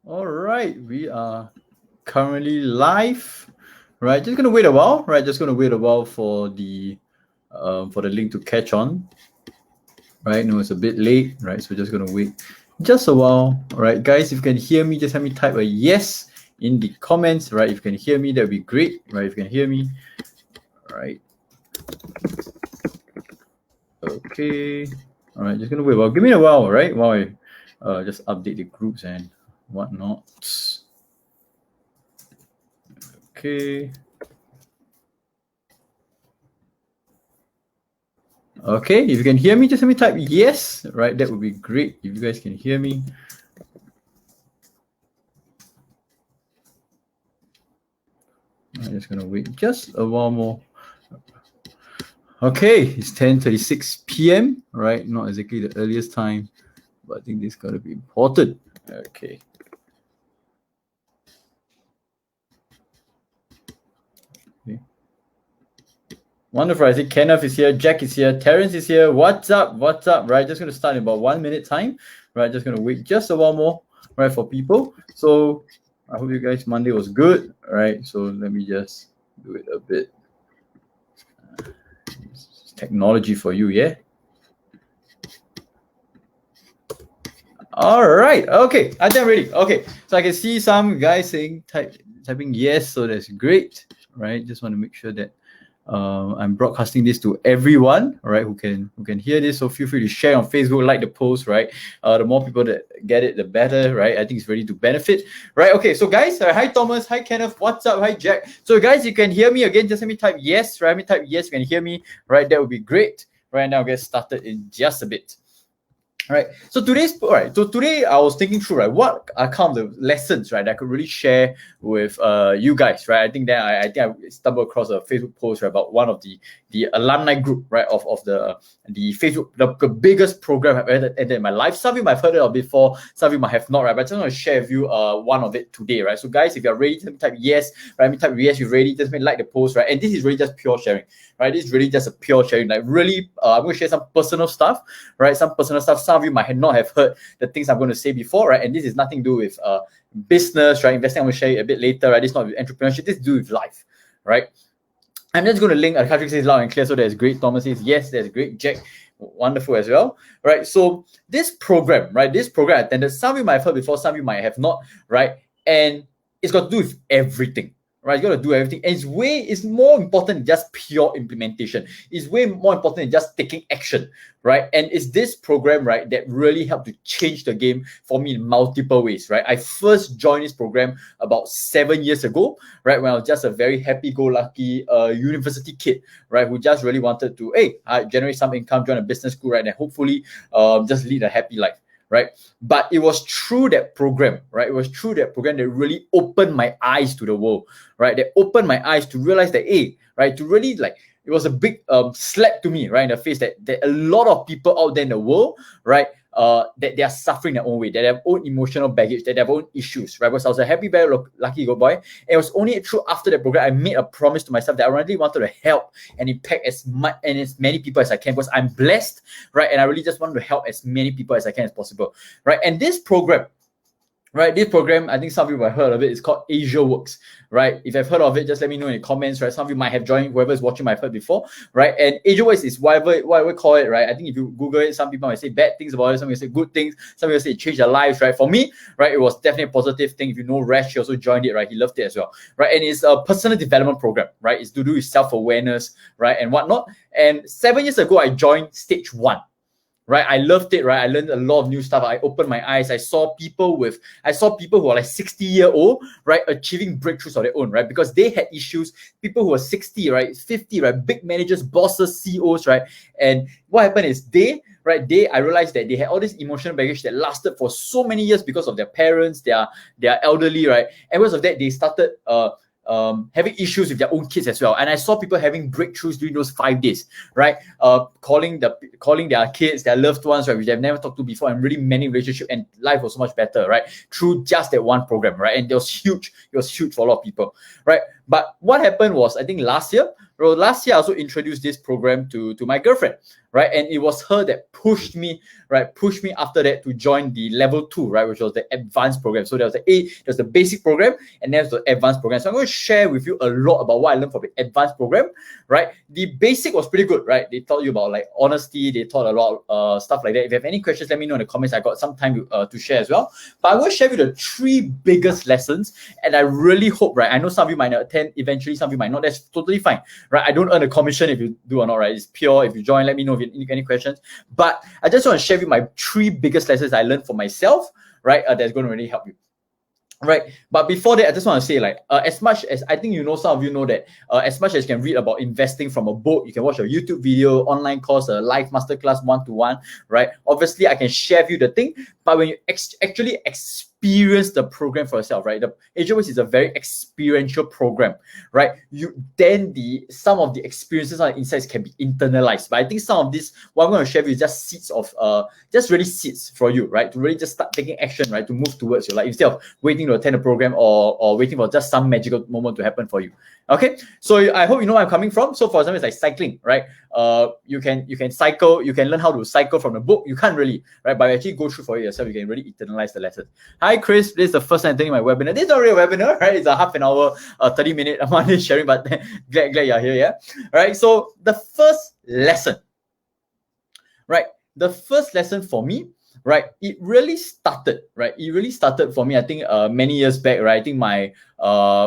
All right, we are currently live. Right, just gonna wait a while. Right, just gonna wait a while for the link to catch on. Right, no, it's a bit late. Right, so just gonna wait just a while. All right, guys, if you can hear me, just let me type a yes in the comments. Right, if you can hear me, that'd be great. Right, if you can hear me. All right. Okay. All right, just gonna wait a while. Give me a while, right? While I just update the groups and whatnot. Okay. Okay, if you can hear me, just let me type yes, right? That would be great if you guys can hear me. I'm just gonna wait just a while more. Okay, it's 10:36 p.m. Right, not exactly the earliest time, but I think this gotta be important. Okay. Wonderful. I see Kenneth is here, Jack is here, Terrence is here. What's up? What's up? Right, just gonna start in about 1 minute time. Right, just gonna wait just a while more, right, for people. So I hope you guys Monday was good. All right, so let me just do it a bit. Technology for you, yeah. All right, okay, I think I'm ready. Okay, so I can see some guys saying typing yes, so that's great. Right, just want to make sure that I'm broadcasting this to everyone, right, who can hear this. So feel free to share on Facebook, like the post, right? The more people that get it, the better, right? I think it's ready to benefit, right? Okay, so guys, hi Thomas, hi Kenneth, what's up? Hi Jack. So guys, you can hear me again. Just let me type yes, right? Let me type yes. You can hear me, right? That would be great. Right now, get started in just a bit. All right. So today I was thinking through, right, what are kind of the lessons, right, that I could really share with you guys, right? I think I stumbled across a Facebook post, right, about one of the alumni group, right, of the Facebook, the biggest program I've ever entered in my life. Some of you might have heard it of before, some of you might have not, right? But I just want to share with you one of it today, right? So guys, if you're ready, let me type yes, right? Let me type yes, you're ready, just like the post, right? And this is really just pure sharing, right? This is really just a pure sharing. Like really, I'm going to share some personal stuff, right? Some personal stuff. Some of you might not have heard the things I'm going to say before, right? And this is nothing to do with business, right? Investing, I'm going to share it a bit later, right? This is not with entrepreneurship. This is to do with life, right? I'm just going to link. Patrick says loud and clear, so that's great. Thomas says yes, that's great. Jack, wonderful as well, right? So this program, right? This program I attended. Some of you might have heard before, some of you might have not, right? And it's got to do with everything. Right, you got to do everything. And it's more important than just pure implementation. It's way more important than just taking action, right? And it's this program, right, that really helped to change the game for me in multiple ways, right? I first joined this program about 7 years ago, right, when I was just a very happy-go-lucky university kid, right, who just really wanted to, generate some income, join a business school, right, and hopefully just lead a happy life. Right, but it was through that program, right? It was through that program that really opened my eyes to the world, right? That opened my eyes to realize that, right, to really it was a big slap to me, right, in the face that a lot of people out there in the world, right, that they are suffering their own way, that they have own emotional baggage, that they have own issues, right? Because I was a happy, very lucky good boy. And it was only through after that program I made a promise to myself that I really wanted to help and impact as much and as many people as I can, because I'm blessed, right? And I really just wanted to help as many people as I can as possible, right? And this program, right, this program, I think some of you have heard of it. It's called Asia Works, right? If you've heard of it, just let me know in the comments, right? Some of you might have joined, whoever is watching might have heard before, right? And Asia Works is whatever we call it, right? I think if you Google it, some people might say bad things about it, some people say good things, some people say it changed their lives, right? For me, right, it was definitely a positive thing. If you know Rash, he also joined it, right? He loved it as well, right? And it's a personal development program, right? It's to do with self-awareness, right, and whatnot. And 7 years ago, I joined stage 1. Right, I loved it. Right, I learned a lot of new stuff. I opened my eyes. I saw people who are like 60-year-old, right, achieving breakthroughs of their own, right, because they had issues. People who are 60, right, 50, right, big managers, bosses, CEOs, right, and what happened is I realized that they had all this emotional baggage that lasted for so many years because of their parents, their elderly, right, and because of that, they started having issues with their own kids as well. And I saw people having breakthroughs during those 5 days, right? Calling their kids, their loved ones, right, which they've never talked to before, and really many relationships, and life was so much better, right? Through just that one program, right? And it was huge for a lot of people, right? But what happened was, I think last year I also introduced this program to my girlfriend, right? And it was her that pushed me after that to join the level 2, right, which was the advanced program. So there was the basic program, and there's the advanced program. So I'm going to share with you a lot about what I learned from the advanced program, right? The basic was pretty good, right? They taught you about like honesty, they taught a lot of stuff like that. If you have any questions, let me know in the comments. I got some time to share as well. But I'm going to share with you the 3 biggest lessons, and I really hope, right? I know some of you might not attend eventually, some of you might not. That's totally fine, right? I don't earn a commission if you do or not, right? It's pure. If you join, let me know if you need any questions. But I just want to share with you my 3 biggest lessons I learned for myself, right? That's going to really help you. Right, but before that, I just want to say, like, as much as I think some of you know that, as much as you can read about investing from a book, you can watch a YouTube video, online course, a live masterclass, 1-to-1, right? Obviously, I can share with you the thing, but when you actually experience the program for yourself, right? The AsiaWorks is a very experiential program, right? Some of the experiences and insights can be internalized. But I think some of this, what I'm going to share with you is just seeds for you, right? To really just start taking action, right? To move towards your life instead of waiting to attend a program or waiting for just some magical moment to happen for you. Okay, so I hope you know where I'm coming from. So for example, it's like cycling, right? You can cycle, you can learn how to cycle from the book. You can't really, right? But actually go through for it yourself, you can really internalize the lesson. Hi Chris, this is the first time attending my webinar. This is not really a webinar, right? It's a half an hour, 30-minute I'm sharing, but glad you're here, yeah? All right, so the first lesson, right? The first lesson for me, right, it really started for me, I think many years back, right? I think my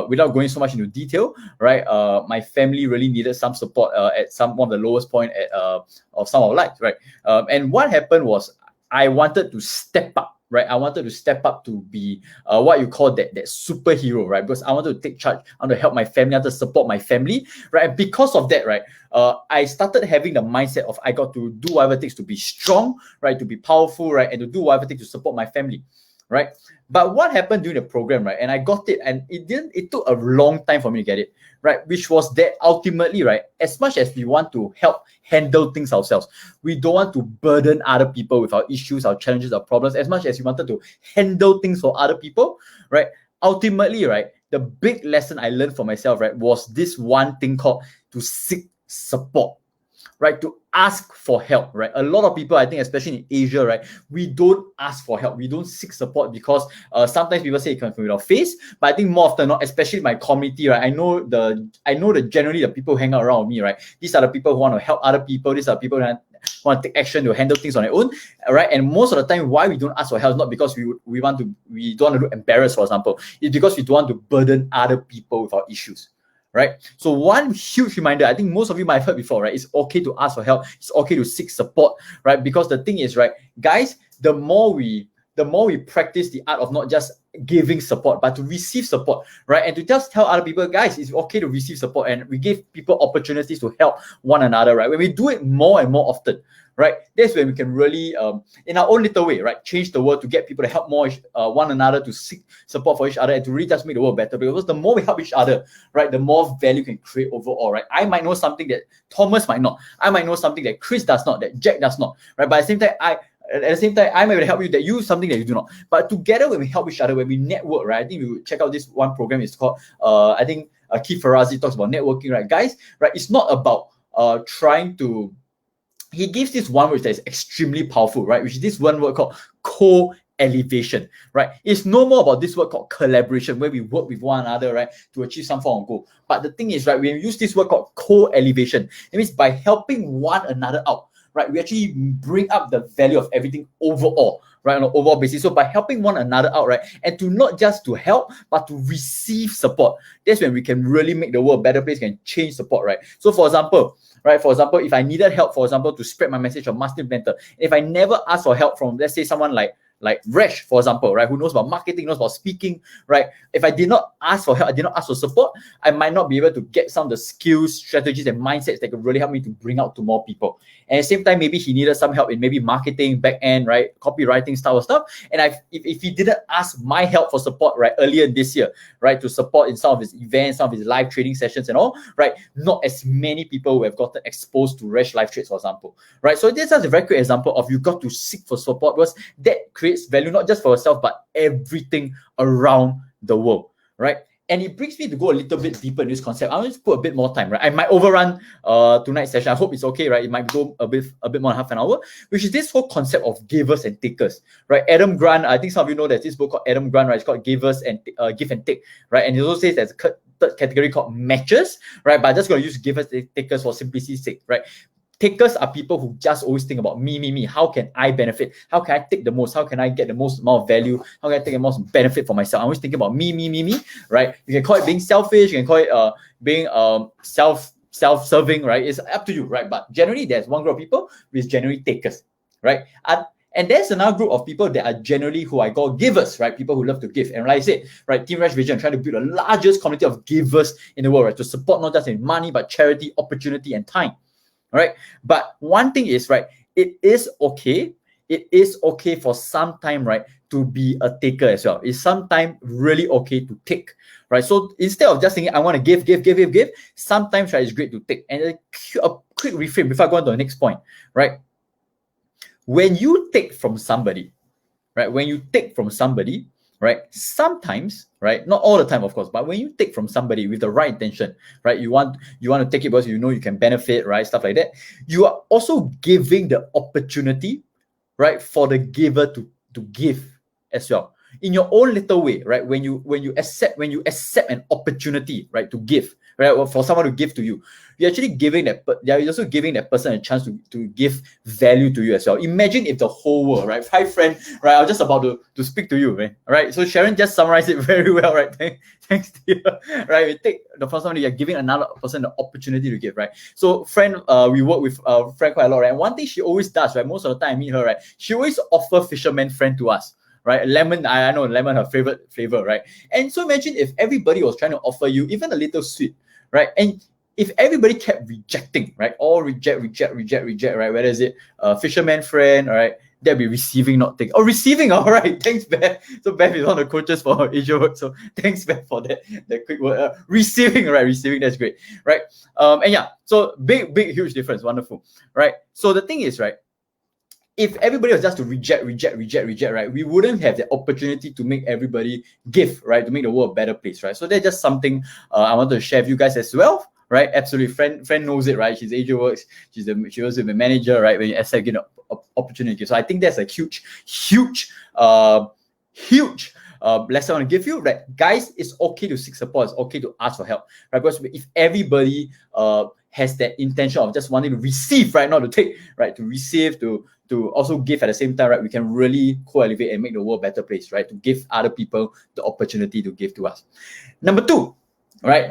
without going so much into detail, right, my family really needed some support at one of the lowest point of some of our lives, right? And what happened was I wanted to step up, right? I wanted to step up to be what you call that superhero, right? Because I wanted to take charge, I want to help my family, I want to support my family, right? And because of that, right, I started having the mindset of I got to do whatever it takes to be strong, right? To be powerful, right? And to do whatever it takes to support my family, right? But what happened during the program, right? And I got it, and it took a long time for me to get it, right? Which was that ultimately, right, as much as we want to help handle things ourselves, we don't want to burden other people with our issues, our challenges, our problems, as much as we wanted to handle things for other people, right? Ultimately, right, the big lesson I learned for myself, right, was this one thing called to seek support, right? To ask for help, right? A lot of people, I think, especially in Asia, right, we don't ask for help. We don't seek support because sometimes people say it comes from our face, but I think more often not, especially my community, right? I know generally the people who hang out around me, right? These are the people who want to help other people. These are people who want to take action to handle things on their own, right? And most of the time, why we don't ask for help is not because we don't want to look embarrassed, for example. It's because we don't want to burden other people with our issues. Right? So one huge reminder, I think most of you might have heard before, right? It's okay to ask for help. It's okay to seek support, right? Because the thing is, right, guys, the more we practice the art of not just giving support, but to receive support, right? And to just tell other people, guys, it's okay to receive support, and we give people opportunities to help one another, right? When we do it more and more often, right, that's when we can really, in our own little way, right, change the world to get people to help more one another, to seek support for each other, and to really just make the world better. Because the more we help each other, right, the more value we can create overall, right? I might know something that Thomas might not. I might know something that Chris does not, that Jack does not, right? But at the same time, I might be able to help you that you something that you do not. But together, when we help each other, when we network, right, I think we would check out this one program. It's called, I think Keith Ferrazzi talks about networking, right? Guys, right, it's not about trying to, he gives this one word that is extremely powerful, right? Which is this one word called co-elevation, right? It's no more about this word called collaboration, where we work with one another, right, to achieve some form of goal. But the thing is, right, when we use this word called co-elevation, it means by helping one another out, right, we actually bring up the value of everything overall, right, on an overall basis. So by helping one another out, right, and to not just to help, but to receive support, that's when we can really make the world a better place, can change support, right? So for example, if I needed help, for example, to spread my message of master implementer, if I never ask for help from, let's say, someone like Resh, for example, right, who knows about marketing, knows about speaking, right? If I did not ask for help, I did not ask for support, I might not be able to get some of the skills, strategies, and mindsets that could really help me to bring out to more people. And at the same time, maybe he needed some help in maybe marketing, back end, right, copywriting style of stuff. And if he didn't ask my help for support, right, earlier this year, right, to support in some of his events, some of his live trading sessions and all, right, not as many people who have gotten exposed to Resh live trades, for example, right? So this is a very quick example of you got to seek for support, because that creates value not just for yourself, but everything around the world, right? And it brings me to go a little bit deeper in this concept. I'll just put a bit more time, right? I might overrun tonight's session. I hope it's okay, right? It might go a bit more than half an hour, which is this whole concept of givers and takers, right? Adam Grant, I think some of you know there's this book called Adam Grant, right? It's called Givers and Give and Take, right? And he also says there's a third category called matchers, right? But I'm just going to use givers and takers for simplicity's sake, right? Takers are people who just always think about me. How can I benefit? How can I take the most? How can I get the most amount of value? How can I take the most benefit for myself? I'm always thinking about me, right? You can call it being selfish. You can call it being self-serving, right? It's up to you, right? But generally, there's one group of people with generally takers, right? And there's another group of people that are generally who I call givers, right? People who love to give. And like I said, right, Team Rash Vision, trying to build the largest community of givers in the world, right? To support not just in money, but charity, opportunity, and time. Right, but one thing is, right, it is okay for some time, right, to be a taker as well. It's sometimes really okay to take, right? So instead of just thinking I want to give, sometimes, right, it's great to take. And a quick reframe before I go on to the next point, right? When you take from somebody, right, right, sometimes, right, not all the time, of course, but when you take from somebody with the right intention, right, you want to take it because you know you can benefit, right, stuff like that, you are also giving the opportunity, right, for the giver to give as well in your own little way, right? When you accept an opportunity, right, to give, right, or for someone to give to you, you're actually you're also giving that person a chance to give value to you as well. Imagine if the whole world, right? Hi, friend, right? I was just about to speak to you, right? All right. So Sharon just summarized it very well, right? Thanks to you, right? We take the first one, you're giving another person the opportunity to give, right? So, friend, we work with friend quite a lot, right? One thing she always does, right? Most of the time I meet her, right? She always offer fisherman friend to us. Right, lemon. I know lemon, her favorite flavor, right? And so imagine if everybody was trying to offer you even a little sweet, right? And if everybody kept rejecting, right? All reject, right? Whether is it fisherman friend, all right? They'll be receiving, not taking. Oh, receiving, all right. Thanks, Beth. So Beth is one of the coaches for Asia Work. So thanks, Beth, for that quick word. Receiving, right? Receiving, that's great, right? And yeah, so big, huge difference. Wonderful, right? So the thing is, right, if everybody was just to reject, right, we wouldn't have the opportunity to make everybody give, right, to make the world a better place, right? So that's just something I want to share with you guys as well, right? Absolutely, friend knows it, right? She's Asia Works, she was a manager, right? When you accept, you know, opportunity. So I think that's a huge lesson I want to give you, right? Guys, it's okay to seek support. It's okay to ask for help, right? Because if everybody has that intention of just wanting to receive, right, not to take, right, to receive, to also give at the same time, right, we can really co-elevate and make the world a better place, right, to give other people the opportunity to give to us. Number two, right,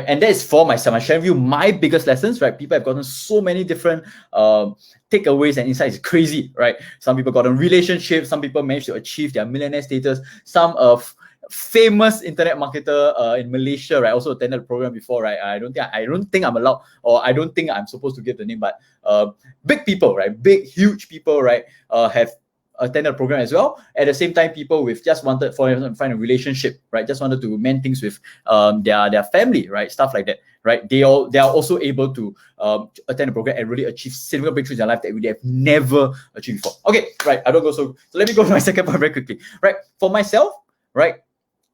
and that is for myself. I'm sharing with you my biggest lessons, right? People have gotten so many different takeaways and insights. It's crazy, right? Some people got in relationships, some people managed to achieve their millionaire status, some of famous internet marketer in Malaysia, right? Also attended the program before, right? I don't think I'm allowed, or I don't think I'm supposed to give the name, but big people, right? Big, huge people, right? Have attended the program as well. At the same time, people with just wanted to find a relationship, right? Just wanted to mend things with their family, right? Stuff like that, right? They are also able to attend the program and really achieve significant breakthroughs in their life that we have never achieved before. Okay, right? I don't go so let me go to my second point very quickly, right? For myself, right?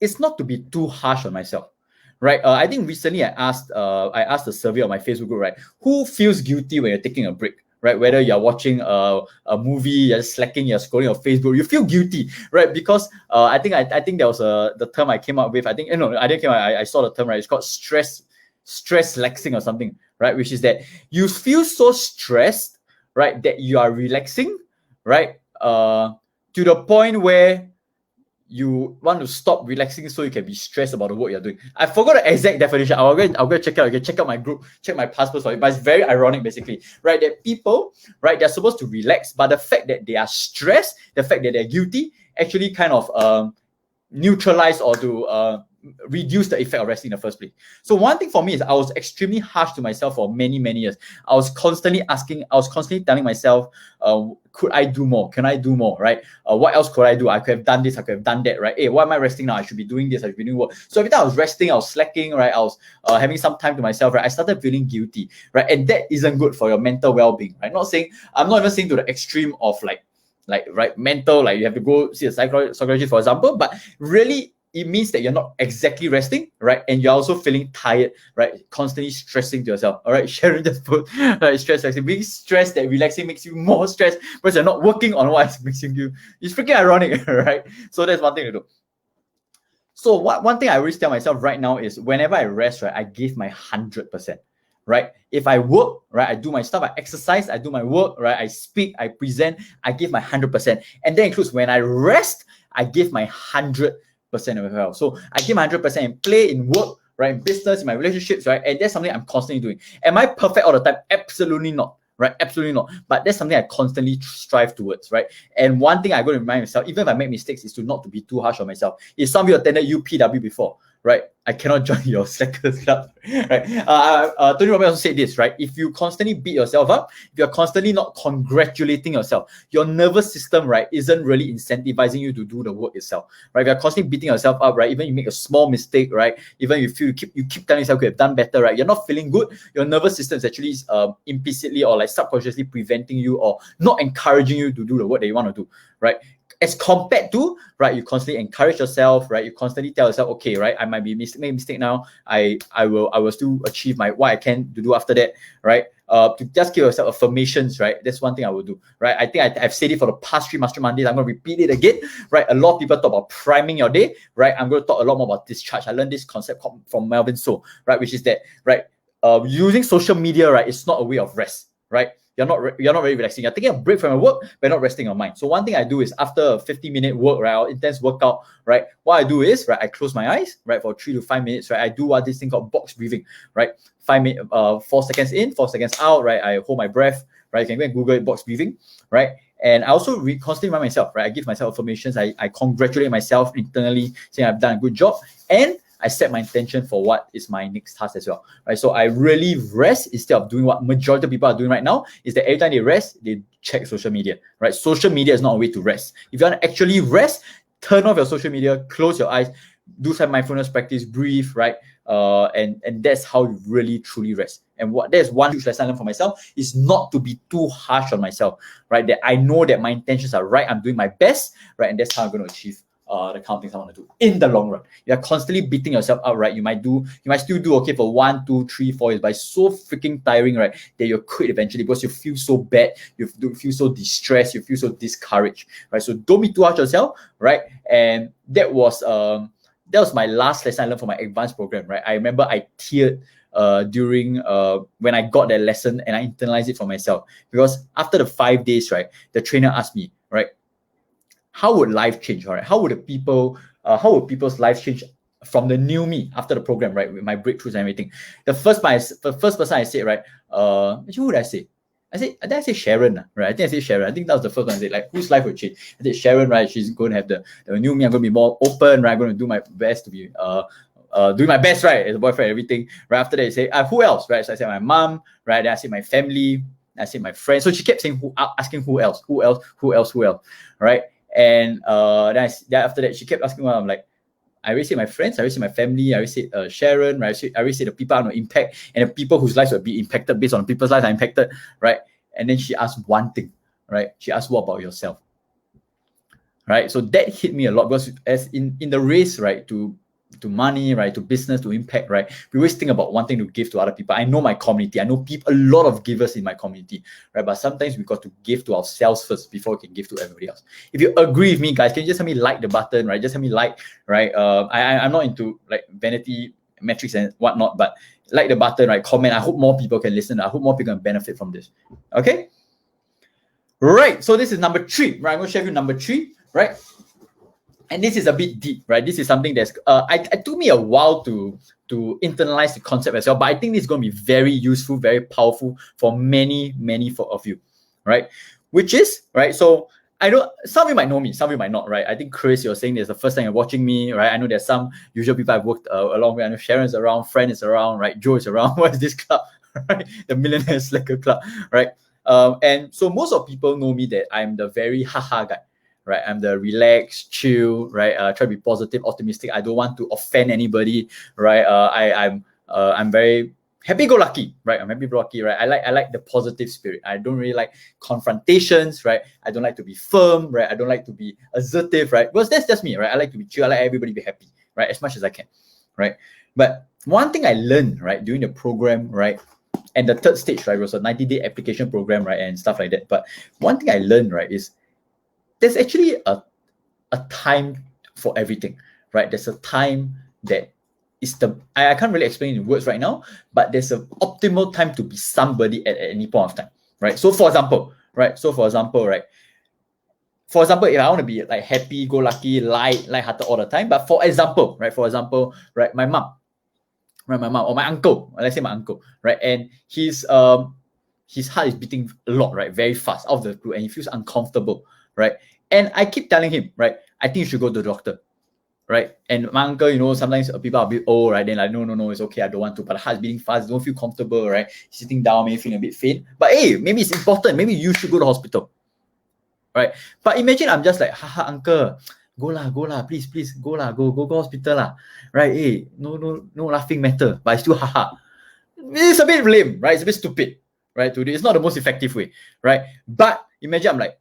It's not to be too harsh on myself, right? I think recently I asked a survey on my Facebook group, right? Who feels guilty when you're taking a break, right? Whether you're watching a movie, you're slacking, you're scrolling on Facebook, you feel guilty, right? Because I think there was the term I came up with. I saw the term, right? It's called stress laxing or something, right? Which is that you feel so stressed, right, that you are relaxing, right? To the point where you want to stop relaxing so you can be stressed about the work you're doing. I forgot the exact definition. I'll go check it out. You can check out my group, check my past posts for it. But it's very ironic, basically, right? That people, right, they're supposed to relax, but the fact that they are stressed, the fact that they're guilty, actually kind of neutralize or to reduce the effect of resting in the first place. So one thing for me is I was extremely harsh to myself for many years. I was constantly telling myself, could I do more? Can I do more, right? What else could I do? I could have done this, I could have done that, right? Hey, why am I resting now? I should be doing this, I should be doing work. So every time I was resting, I was slacking, right? I was having some time to myself, right? I started feeling guilty, right? And that isn't good for your mental well-being, right? I'm not even saying to the extreme of like right, mental, like you have to go see a psychologist, for example, but really it means that you're not exactly resting, right? And you're also feeling tired, right? Constantly stressing to yourself. All right, Sharon just put stress relaxing. Being stressed that relaxing makes you more stressed because you're not working on what's making you. It's freaking ironic, right? So that's one thing to do. So one thing I always tell myself right now is whenever I rest, right, I give my 100%. Right? If I work, right, I do my stuff, I exercise, I do my work, right, I speak, I present, I give my 100%. And that includes when I rest, I give my 100% as well. So I give my 100% in play, in work, right, in business, in my relationships, right? And that's something I'm constantly doing. Am I perfect all the time? Absolutely not. Right? Absolutely not. But that's something I constantly strive towards, right? And one thing I'm going to remind myself, even if I make mistakes, is to not to be too harsh on myself. If some of you attended UPW before, right? I cannot join your slackers club, right? Tony Robbins also said this, right? If you constantly beat yourself up, if you're constantly not congratulating yourself, your nervous system, right, isn't really incentivizing you to do the work itself, right? If you're constantly beating yourself up, right, even you make a small mistake, right, even you feel you keep telling yourself you have done better, right, you're not feeling good. Your nervous system is actually implicitly or like subconsciously preventing you or not encouraging you to do the work that you want to do, right? As compared to, right, you constantly encourage yourself, right? You constantly tell yourself, okay, right, I might be make mistake now. I will still achieve what I can to do after that, right? To just give yourself affirmations, right? That's one thing I will do, right? I think I've said it for the past 3 Master Mondays. I'm going to repeat it again, right? A lot of people talk about priming your day, right? I'm going to talk a lot more about discharge. I learned this concept from Melvin So, right? Which is that, right? Using social media, right, is not a way of rest, right? You're not really relaxing. You're taking a break from your work, but not resting your mind. So one thing I do is after a 50-minute work, right, or intense workout, right, what I do is, right, I close my eyes, right, for 3 to 5 minutes, right. I do this thing called box breathing, right. 4 seconds in, 4 seconds out, right. I hold my breath, right. You can go and Google it, box breathing, right. And I also constantly remind myself, right. I give myself affirmations. I congratulate myself internally, saying I've done a good job, and I set my intention for what is my next task as well, right? So I really rest instead of doing what majority of people are doing right now, is that every time they rest, they check social media, right? Social media is not a way to rest. If you want to actually rest, turn off your social media, close your eyes, do some mindfulness practice, breathe, right? And that's how you really truly rest. And there's one huge lesson I learned for myself is not to be too harsh on myself, right? That I know that my intentions are right, I'm doing my best, right? And that's how I'm going to achieve the kind of things I want to do in the long run. You're constantly beating yourself up, right? You might still do okay for 1, 2, 3, 4 years, but it's so freaking tiring, right? That you'll quit eventually because you feel so bad, you feel so distressed, you feel so discouraged, right? So don't be too harsh on yourself, right? And that was my last lesson I learned for my advanced program, right? I remember I teared during when I got that lesson and I internalized it for myself, because after the 5 days, right, the trainer asked me, right, how would life change? All right, how would people's lives change from the new me after the program, right? With my breakthroughs and everything. The first person I said, right? Actually, who did I say? I think I said Sharon, right? I think I said Sharon. I think that was the first one I said, like, whose life would change? I said Sharon, right? She's going to have the new me. I'm going to be more open, right? I'm going to do my best to be doing my best, right? As a boyfriend, everything. Right after that, I say, who else, right? So I said my mom, right? Then I said my family. I said my friends. So she kept saying, asking who else, right? And then after that, she kept asking, well, I'm like, I already said my friends, I already said my family, I already said Sharon, right? I already said the people I want to impact and the people whose lives will be impacted based on the people's lives I impacted, right? And then she asked one thing, right? She asked, what about yourself? Right? So that hit me a lot because as in the race, right, to money, right, to business, to impact, right, we always think about wanting to give to other people. I know my community, I know a lot of givers in my community, right, but sometimes we got to give to ourselves first before we can give to everybody else. If you agree with me, guys, can you just help me like the button, right? Just help me like, right? I'm not into like vanity metrics and whatnot, but like the button, right? Comment. I hope more people can listen. I hope more people can benefit from this. Okay, right. So this is number 3, right? I'm going to share with you number 3, right? And this is a bit deep, right? This is something that's it took me a while to internalize the concept as well, but I think this is going to be very useful, very powerful for many of you, right? Which is, right, so I know some of you might know me, some of you might not, right? I think Chris, you're saying there's the first time you're watching me, right? I know there's some usual people I've worked along with. I know Sharon's around, Friend is around, right? Joe is around. What is this club, right? The Millionaire Slacker Club, right? And so most of people know me that I'm the very haha guy, right? I'm the relaxed, chill, right? Try to be positive, optimistic. I don't want to offend anybody, right? I'm very happy-go-lucky, right? I'm happy-go-lucky, right? I like the positive spirit. I don't really like confrontations, right? I don't like to be firm, right? I don't like to be assertive, right? Because that's just me, right? I like to be chill. I like everybody to be happy, right? As much as I can, right? But one thing I learned, right, during the program, right, and the third stage, right, was a 90-day application program, right, and stuff like that. But one thing I learned, right, is there's actually a time for everything, right? There's a time that is I can't really explain in words right now, but there's an optimal time to be somebody at any point of time, right? So for example, right? For example, if I want to be like happy, go lucky, light-hearted all the time, but for example, right, my mom, or my uncle, let's say my uncle, right, and his heart is beating a lot, right, very fast, out of the blue, and he feels uncomfortable, right, and I keep telling him, right, I think you should go to the doctor, right, and my uncle, you know, sometimes people are a bit old, right, then like, no, it's okay, I don't want to, but the heart is beating fast, don't feel comfortable, right, sitting down, maybe feeling a bit faint, but hey, maybe it's important, maybe you should go to the hospital, right, but imagine I'm just like, haha, uncle, go lah, please, go hospital lah, right? Hey, no laughing matter, but I still haha. It's a bit lame, right? It's a bit stupid, right? To do, it's not the most effective way, right? But imagine I'm like,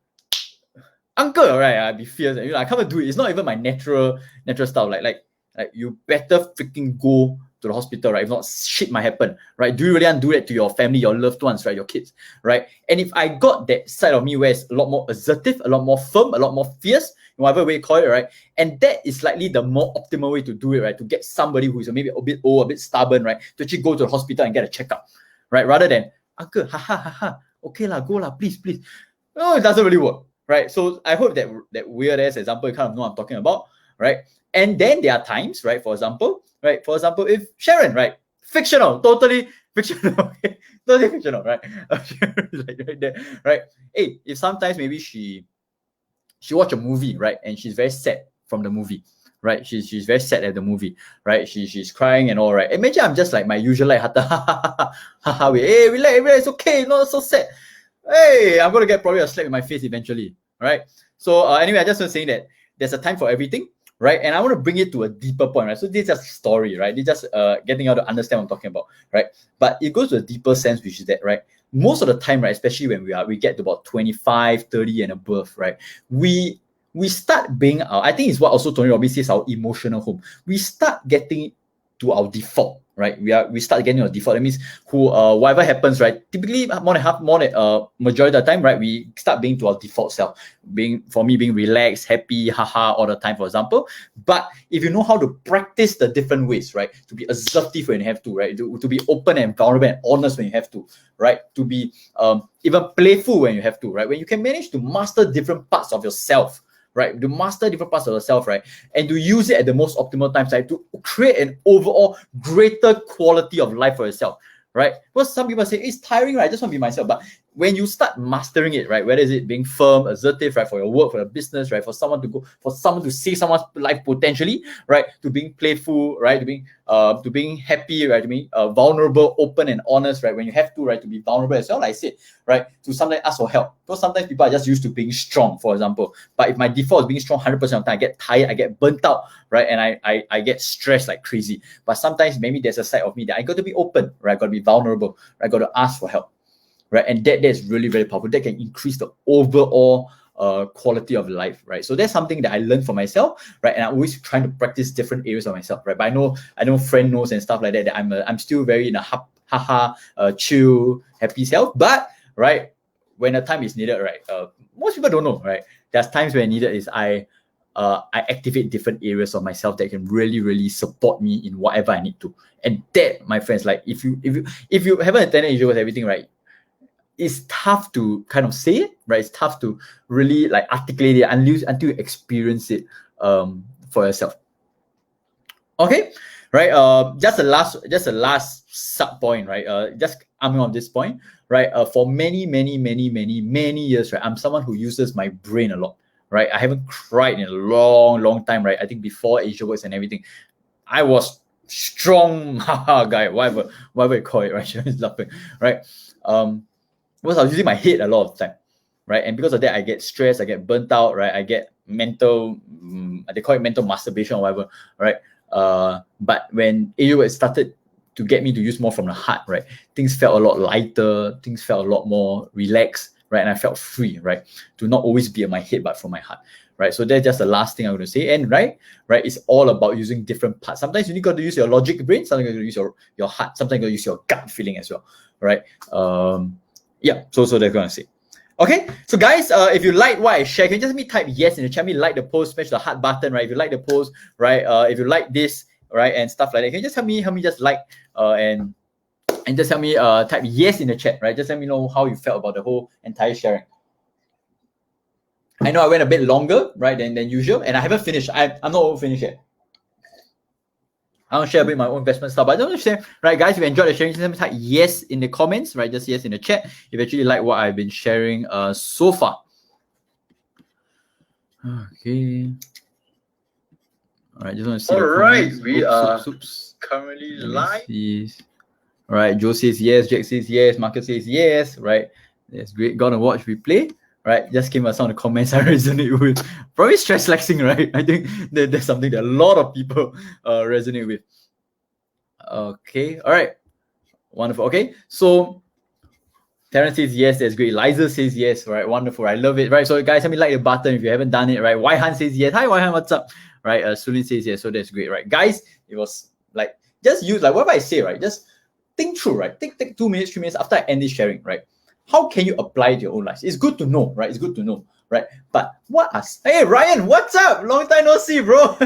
uncle, right? I'd be fierce, you know, I can't even do it. It's not even my natural style. Like you better freaking go to the hospital, right? If not, shit might happen, right? Do you really want to do that to your family, your loved ones, right? Your kids, right? And if I got that side of me where it's a lot more assertive, a lot more firm, a lot more fierce, whatever way you call it, right? And that is likely the more optimal way to do it, right? To get somebody who is maybe a bit old, a bit stubborn, right? To actually go to the hospital and get a checkup, right? Rather than, uncle, okay lah, go lah, please. No, it doesn't really work, right? So I hope that weird ass example, you kind of know what I'm talking about, right? And then there are times, right? For example, if Sharon, right? Fictional, totally fictional, okay? Totally fictional, right? Like right there, right? Hey, if sometimes maybe she watch a movie, right? And she's very sad from the movie, right? She's very sad at the movie, right? She's crying and all, right? Imagine I'm just like my usual like, hey, relax, it's okay, not so sad. Hey, I'm gonna get probably a slap in my face eventually, right? So anyway, I just was saying that there's a time for everything, right? And I want to bring it to a deeper point, right? So this is just a story, right? This is just getting out to understand what I'm talking about, right? But it goes to a deeper sense, which is that, right? Most of the time, right, especially when we get to about 25, 30 and above, right, we start being I think it's what also Tony Robbins says, our emotional home. We start getting to our default, right? We start getting our default. That means whatever happens, right? Typically more than majority of the time, right? We start being to our default self. Being relaxed, happy, haha, all the time, for example. But if you know how to practice the different ways, right? To be assertive when you have to, right? To be open and vulnerable and honest when you have to, right? To be even playful when you have to, right? When you can manage to master different parts of yourself, right? To master different parts of yourself, right? And to use it at the most optimal times, right? To create an overall greater quality of life for yourself, right? Because some people say, it's tiring, right? I just want to be myself. But when you start mastering it, right? Whether is it being firm, assertive, right? For your work, for your business, right? For someone to see someone's life potentially, right? To being playful, right? To being happy, right? To being vulnerable, open and honest, right? When you have to, right? To be vulnerable as well, like I said, right? To sometimes ask for help. Because sometimes people are just used to being strong, for example. But if my default is being strong 100% of the time, I get tired, I get burnt out, right? And I get stressed like crazy. But sometimes maybe there's a side of me that I got to be open, right? I got to be vulnerable, right? I got to ask for help, right? And that is really, very powerful. That can increase the overall quality of life, right? So that's something that I learned for myself, right? And I'm always trying to practice different areas of myself, right? But I know friend knows and stuff like that, that I'm still very in a chill, happy self. But right, when the time is needed, right? Most people don't know, right? There's times when needed is I activate different areas of myself that can really, really support me in whatever I need to. And that, my friends, like if you haven't attended Asia with everything, right? It's tough to kind of say it, right? It's tough to really like articulate it until you experience it for yourself. Okay, right? Just the last sub point, right? Just coming on this point, right? For many years, right? I'm someone who uses my brain a lot, right? I haven't cried in a long time, right? I think before Asia Works and everything, I was strong guy, whatever you call it, right? She's laughing, right? Because I was using my head a lot of the time, right? And because of that, I get stressed, I get burnt out, right? I get mental, they call it mental masturbation or whatever, right? But when AU started to get me to use more from the heart, right? Things felt a lot lighter, things felt a lot more relaxed, right? And I felt free, right? To not always be in my head, but from my heart, right? So that's just the last thing I'm going to say. And right, it's all about using different parts. Sometimes you got to use your logic brain, sometimes you got to use your heart, sometimes you got to use your gut feeling as well, right? Yeah, so they're going to say. Okay, so guys, if you like what I share, can you just let me type yes in the chat, me like the post, smash the heart button, right? If you like the post, right? If you like this, right, and stuff like that, can you just help me just like and just help me type yes in the chat, right? Just let me know how you felt about the whole entire sharing. I know I went a bit longer, right, than usual, and I haven't finished. I'm not all finished yet. I want to share a bit my own investment stuff, but I don't want to share, right, guys? If you enjoyed the sharing, just type yes in the comments, right? Just yes in the chat. If you actually like what I've been sharing so far. Okay. All right, just want to see. All right, we are currently live. All right, Joe says yes, Jack says yes, Marcus says yes, right? That's great. Gonna watch replay. Right, just came out some of the comments I resonate with. Probably stress flexing, right? I think that's something that a lot of people resonate with. Okay, all right, wonderful. Okay, so Terrence says yes, that's great. Liza says yes, right? Wonderful, I love it, right? So guys, let me like the button if you haven't done it, right? Waihan says yes. Hi, Waihan, what's up? Right, Sulin says yes, so that's great, right? Guys, it was like just use like whatever I say, right? Just think through, right? Take 2 minutes, 3 minutes after I end this sharing, right? How can you apply it to your own life? It's good to know, right? It's good to know, right? But what are... Hey, Ryan, what's up? Long time no see, bro.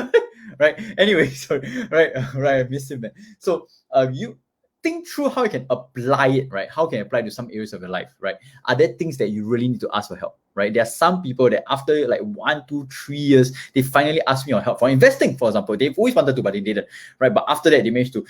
Right? Anyway, sorry. Right, I missed him, man. So you think through how you can apply it, right? How can you apply it to some areas of your life, right? Are there things that you really need to ask for help, right? There are some people that after like 1, 2, 3 years, they finally ask me for help for investing, for example. They've always wanted to, but they didn't, right? But after that, they managed to.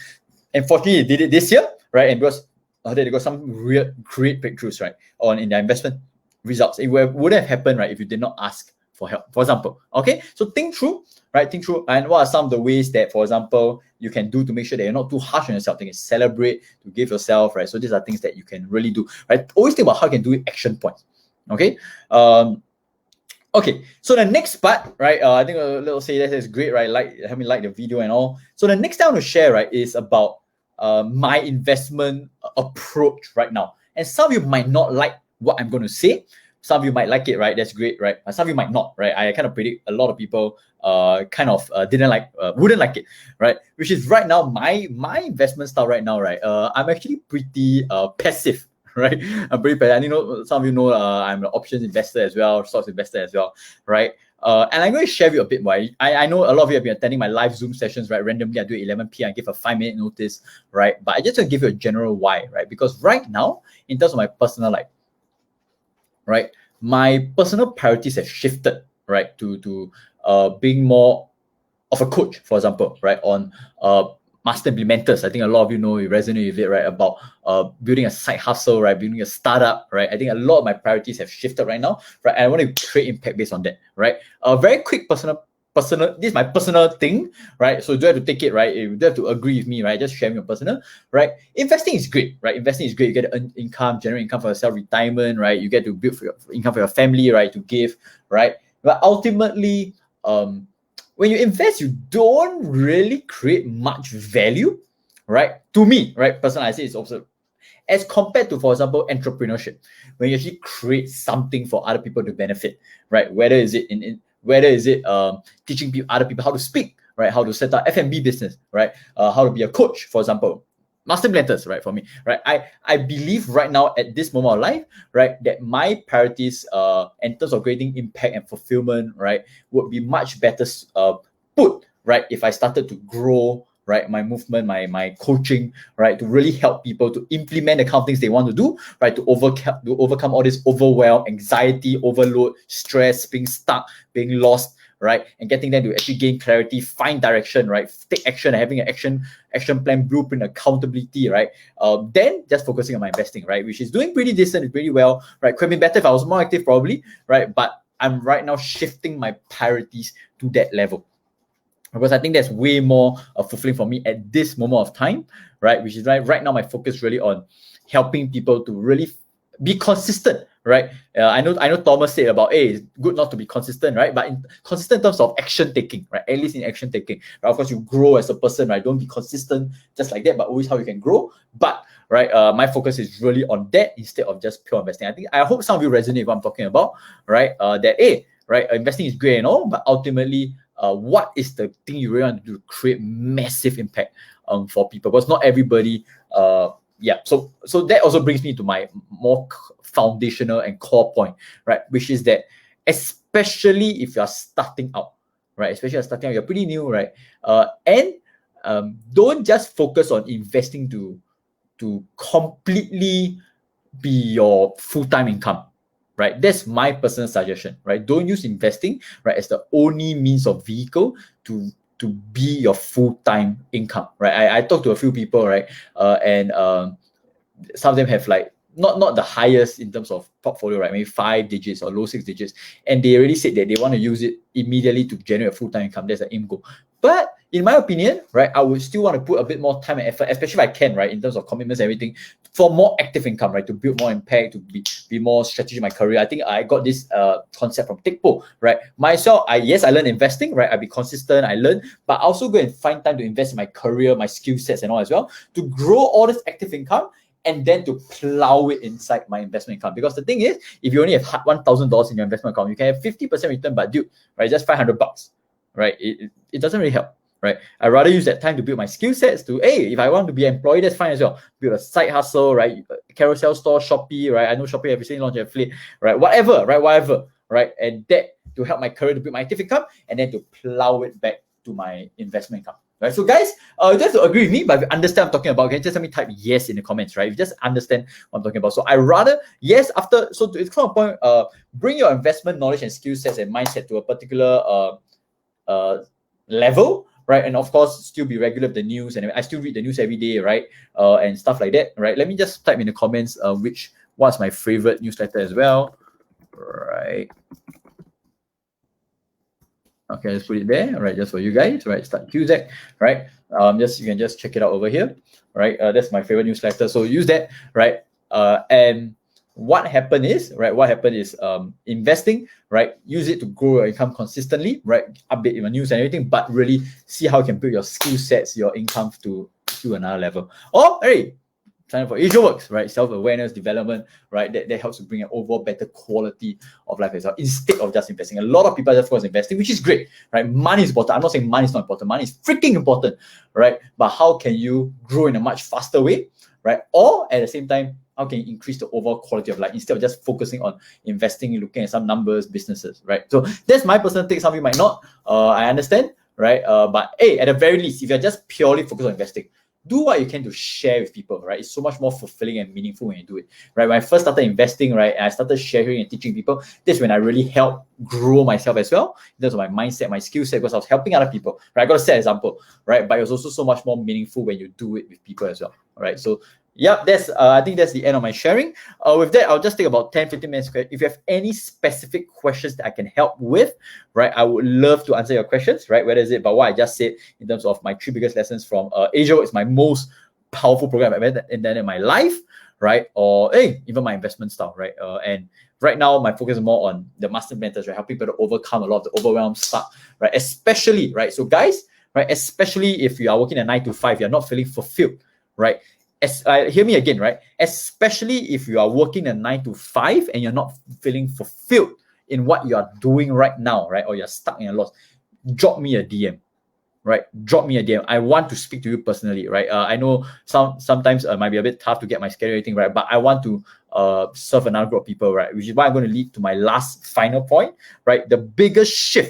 Unfortunately, they did it this year, right? And because they got some real great breakthroughs, right, in their investment results. It wouldn't have happened, right, if you did not ask for help, for example. Okay, so think through, right? Think through, and what are some of the ways that, for example, you can do to make sure that you're not too harsh on yourself. You can celebrate, to give yourself, right? So these are things that you can really do, right? Always think about how you can do it, action points. Okay. Okay, so the next part, right? I think a little say that is great, right? Help me like the video and all. So the next thing I want to share, right, is about my investment approach right now. And some of you might not like what I'm going to say. Some of you might like it, right? That's great, right? Some of you might not, right? I kind of predict a lot of people wouldn't like it, right? Which is right now my investment style right now, right? I'm actually pretty passive, right? I'm pretty passive. And you know, some of you know I'm an options investor as well, stocks investor as well, right? And I'm going to share with you a bit more. I know a lot of you have been attending my live Zoom sessions, right? Randomly, I do it 11 p.m. I give a 5-minute notice, right? But I just want to give you a general why, right? Because right now, in terms of my personal life, right, my personal priorities have shifted, right, to being more of a coach, for example, right, on master implementers. I think a lot of you know, you resonate with it, right, about building a side hustle, right, building a startup, right. I think a lot of my priorities have shifted right now, right, and I want to create impact based on that, right. A very quick personal, this is my personal thing, right? So you don't have to take it, right? You don't have to agree with me, right? Just sharing your personal, right? Investing is great, right? Investing is great. You get to earn income, generate income for yourself, retirement, right? You get to build income for your family, right? To give, right? But ultimately, when you invest, you don't really create much value, right? To me, right? Personally, I say it's also as compared to, for example, entrepreneurship, when you actually create something for other people to benefit, right? Whether is it teaching other people how to speak, right? How to set up F&B business, right? How to be a coach, for example. Master implementers, right? For me, right? I believe right now at this moment of life, right, that my priorities in terms of creating impact and fulfillment, right, would be much better put, right, if I started to grow, right, my movement, my coaching, right, to really help people to implement the kind of things they want to do, right, to overcome all this overwhelm, anxiety, overload, stress, being stuck, being lost, right, and getting them to actually gain clarity, find direction, right, take action, having an action plan, blueprint, accountability, right. Then just focusing on my investing, right, which is doing pretty decent, pretty well, right. Could be better if I was more active, probably, right, but I'm right now shifting my priorities to that level, because I think that's way more fulfilling for me at this moment of time, right? Which is right now my focus really on helping people to really be consistent, right? I know Thomas said about, hey, it's good not to be consistent, right? But consistent in terms of action taking, right? At least in action taking, right? Of course, you grow as a person, right? Don't be consistent just like that, but always how you can grow. But right, my focus is really on that instead of just pure investing. I hope some of you resonate with what I'm talking about, right? That hey, right? Investing is great and all, but ultimately, what is the thing you really want to do to create massive impact for people? Because not everybody, so that also brings me to my more foundational and core point, right? Which is that especially if you're starting out, right? Especially if you're starting out, you're pretty new, right? Don't just focus on investing to completely be your full-time income, right? That's my personal suggestion, right? Don't use investing, right, as the only means of vehicle to be your full-time income, right? I talked to a few people, right? Some of them have like not the highest in terms of portfolio, right? Maybe 5 digits or low 6 digits. And they already said that they want to use it immediately to generate a full-time income. That's the aim goal. But in my opinion, right, I would still want to put a bit more time and effort, especially if I can, right, in terms of commitments and everything, for more active income, right, to build more impact, to be more strategic in my career. I think I got this concept from Tikpo, right? Myself, I learned investing, right? I be consistent, I learn, but I also go and find time to invest in my career, my skill sets and all as well, to grow all this active income and then to plow it inside my investment income. Because the thing is, if you only have $1,000 in your investment account, you can have 50% return, but dude, right, just $500, right? It doesn't really help, right? I'd rather use that time to build my skill sets to, hey, if I want to be an employee, that's fine as well. Build a side hustle, right? Carousel store, Shopee, right? I know Shopee have recently launched an affiliate, right? Whatever, right? And that to help my career to build my active income and then to plow it back to my investment income. Right, so guys, you just to agree with me, but if you understand what I'm talking about, can you just let me type yes in the comments, right? If you just understand what I'm talking about. So I rather, yes, after, so it's kind of point, bring your investment knowledge and skill sets and mindset to a particular level, right? And of course, still be regular with the news, and I still read the news every day, right? And stuff like that, right? Let me just type in the comments what's my favorite newsletter as well, right? Okay, let's put it there, right? Just for you guys, right? Start QZac, right? You can just check it out over here, right? That's my favorite newsletter. So use that, right? And what happened is, investing, right? Use it to grow your income consistently, right? Update your news and everything, but really see how you can build your skill sets, your income to another level. Or, hey, sign up for AsiaWorks, right? Self-awareness development, right? That helps to bring an overall better quality of life as well, instead of just investing. A lot of people just focus on investing, which is great, right? Money is important. I'm not saying money is not important. Money is freaking important, right? But how can you grow in a much faster way, right? Or at the same time, how can you increase the overall quality of life instead of just focusing on investing and looking at some numbers, businesses, right? So that's my personal take. Some of you might not. I understand, right? But hey, at the very least, if you're just purely focused on investing, do what you can to share with people, right? It's so much more fulfilling and meaningful when you do it, right? When I first started investing, right, and I started sharing and teaching people, that's when I really helped grow myself as well, in terms of my mindset, my skill set, because I was helping other people, right? I got to set an example, right? But it was also so much more meaningful when you do it with people as well, right? So yeah, that's I think that's the end of my sharing. With that, I'll just take about 10-15 minutes. If you have any specific questions that I can help with, right, I would love to answer your questions, right? Whether it's about what I just said in terms of my 3 biggest lessons from Asia, it's my most powerful program I've ever done in my life, right? Or hey, even my investment style, right? And right now, my focus is more on the master mentors, right? Helping people to overcome a lot of the overwhelm stuff, right? Especially, right? So guys, right? Especially if you are working a 9 to 5, you're not feeling fulfilled, right? Hear me again, right? Especially if you are working a 9 to 5 and you're not feeling fulfilled in what you are doing right now, right? Or you're stuck in a loss, drop me a DM, right? Drop me a DM. I want to speak to you personally, right? I know sometimes it might be a bit tough to get my schedule rating right, but I want to serve another group of people, right? Which is why I'm going to lead to my last final point, right? The biggest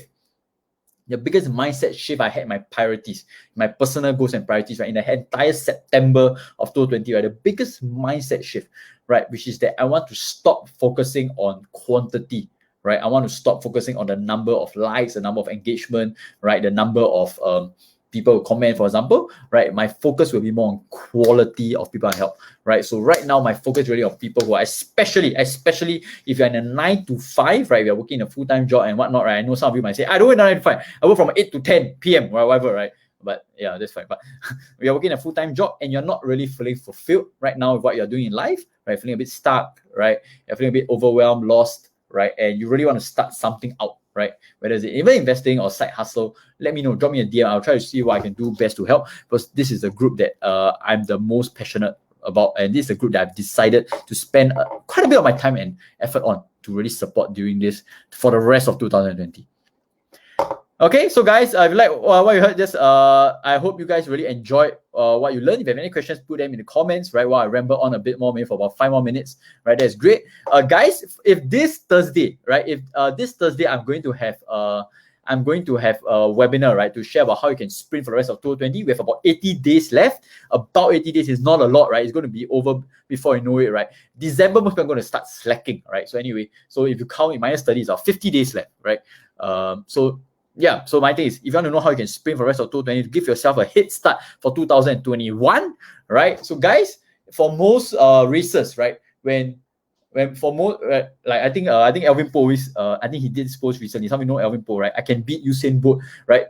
mindset shift I had in my priorities, my personal goals and priorities, right, in the entire September of 2020, right, the biggest mindset shift, right, which is that I want to stop focusing on quantity, right? I want to stop focusing on the number of likes, the number of engagement, right, the number of people who comment, for example, right? My focus will be more on quality of people I help, right? So right now, my focus really on people who are especially if you're in a 9 to 5, right? You're working a full-time job and whatnot, right? I know some of you might say, I don't work 9 to 5. I work from 8 to 10 p.m. or whatever, right? But yeah, that's fine. But you're working a full-time job and you're not really feeling fulfilled right now with what you're doing in life, right? Feeling a bit stuck, right? You're feeling a bit overwhelmed, lost, right? And you really want to start something out, right? Whether it's even investing or side hustle, let me know. Drop me a DM. I'll try to see what I can do best to help, because this is the group that I'm the most passionate about, and this is a group that I've decided to spend quite a bit of my time and effort on, to really support during this for the rest of 2020. Okay, so guys, if you like what you heard, just I hope you guys really enjoyed what you learned. If you have any questions, put them in the comments, right? While I ramble on a bit more, maybe for about 5 more minutes, right? That's great. Guys, if this Thursday, right? If this Thursday I'm going to have a webinar, right, to share about how you can sprint for the rest of 2020. We have about 80 days left. About 80 days is not a lot, right? It's going to be over before you know it, right? December, most people are going to start slacking, right? So anyway, so if you count in minus 30, it's 50 days left, right? So yeah, so my thing is, if you want to know how you can sprint for the rest of 2020, give yourself a head start for 2021, right? So guys, for most races, right, when for most like I think Alvin Poe is I think he did this post recently. Some of you know Alvin Poe, right? I can beat Usain Bolt, right?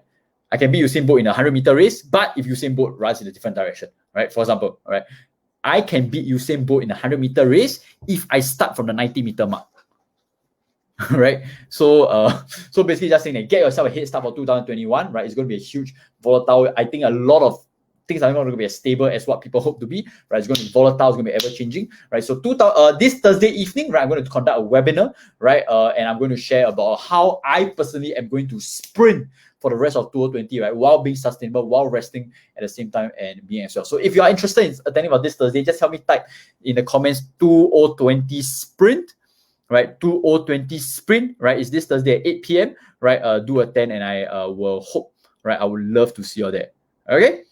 I can beat Usain Bolt in a 100-meter race, but if Usain Bolt runs in a different direction, right? For example, right, I can beat Usain Bolt in a 100-meter race if I start from the 90-meter mark. Right, so so basically just saying that get yourself a head start for 2021, right? It's going to be a huge volatile. I think a lot of things are not going to be as stable as what people hope to be, right? It's going to be volatile, it's going to be ever changing, right? So this Thursday evening, right, I'm going to conduct a webinar, right? And I'm going to share about how I personally am going to sprint for the rest of 2020, right, while being sustainable, while resting at the same time and being as well. So if you are interested in attending about this Thursday, just help me type in the comments 2020 sprint. Right, 2020 sprint, right, is this Thursday at 8 p.m. right? Do attend, and I will hope, right, I would love to see you there. Okay.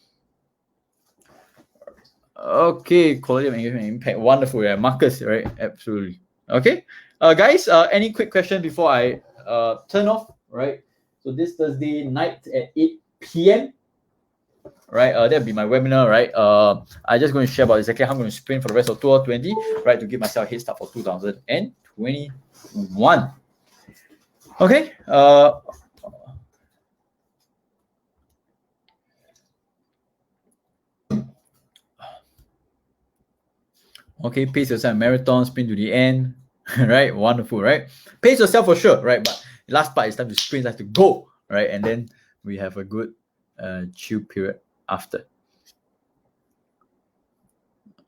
Okay, quality of engagement impact, wonderful. Yeah, Marcus, right? Absolutely. Okay, guys, any quick question before I turn off? Right. So this Thursday night at 8 p.m. Right, that'll be my webinar, right? I'm just going to share about exactly how I'm going to sprint for the rest of 2020, right, to give myself a head start for 2021. Okay. Okay, pace yourself in marathon, sprint to the end. Right, wonderful, right? Pace yourself for sure, right? But last part is time to sprint, time to go, right? And then we have a good chill period after.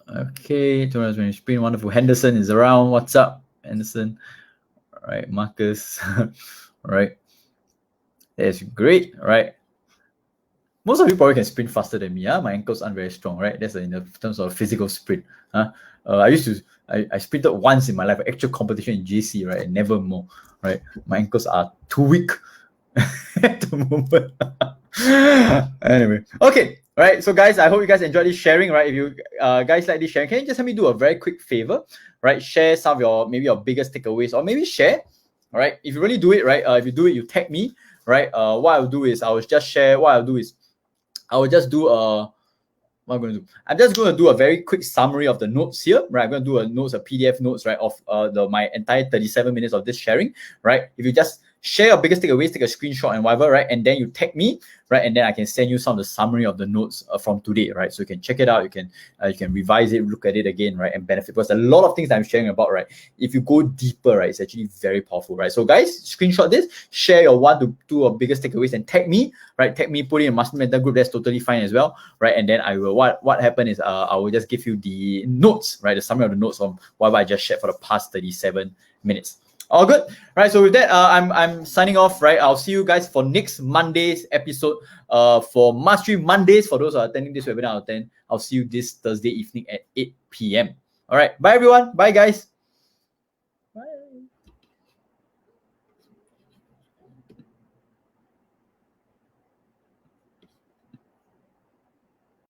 Okay, 2020 sprint, wonderful. Henderson is around. What's up, Henderson? All right, Marcus. All right, that's great. All right, most of you probably can sprint faster than me. My ankles aren't very strong, right? That's in terms of physical sprint. I sprinted once in my life, actual competition in JC, right? And never more, right? My ankles are too weak at the moment. Anyway, okay. All right, so guys, I hope you guys enjoyed this sharing, right? If you guys like this sharing, can you just help me do a very quick favor, right? Share some of your, maybe your biggest takeaways, or maybe share, all right? If you really do it, right? If you do it, you tag me, right? What I'll do is I will just share, what I'll do is I will just do what I'm going to do. I'm just going to do a very quick summary of the notes here, right? I'm going to do a PDF notes, right, of my entire 37 minutes of this sharing, right? If you just share your biggest takeaways, take a screenshot and whatever, right? And then you tag me, right? And then I can send you some of the summary of the notes from today, right? So you can check it out, you can revise it, look at it again, right? And benefit, because a lot of things that I'm sharing about, right? If you go deeper, right, it's actually very powerful, right? So guys, screenshot this, share your 1 to 2 of biggest takeaways and tag me, right? Tag me, put it in a master mentor group, that's totally fine as well, right? And then I will, what happened is I will just give you the notes, right? The summary of the notes from whatever I just shared for the past 37 minutes. All good, right? So with that, I'm signing off, right? I'll see you guys for next Monday's episode. For Mastery Mondays, for those who are attending this webinar, I'll see you this Thursday evening at 8 p.m. All right, bye everyone. Bye guys.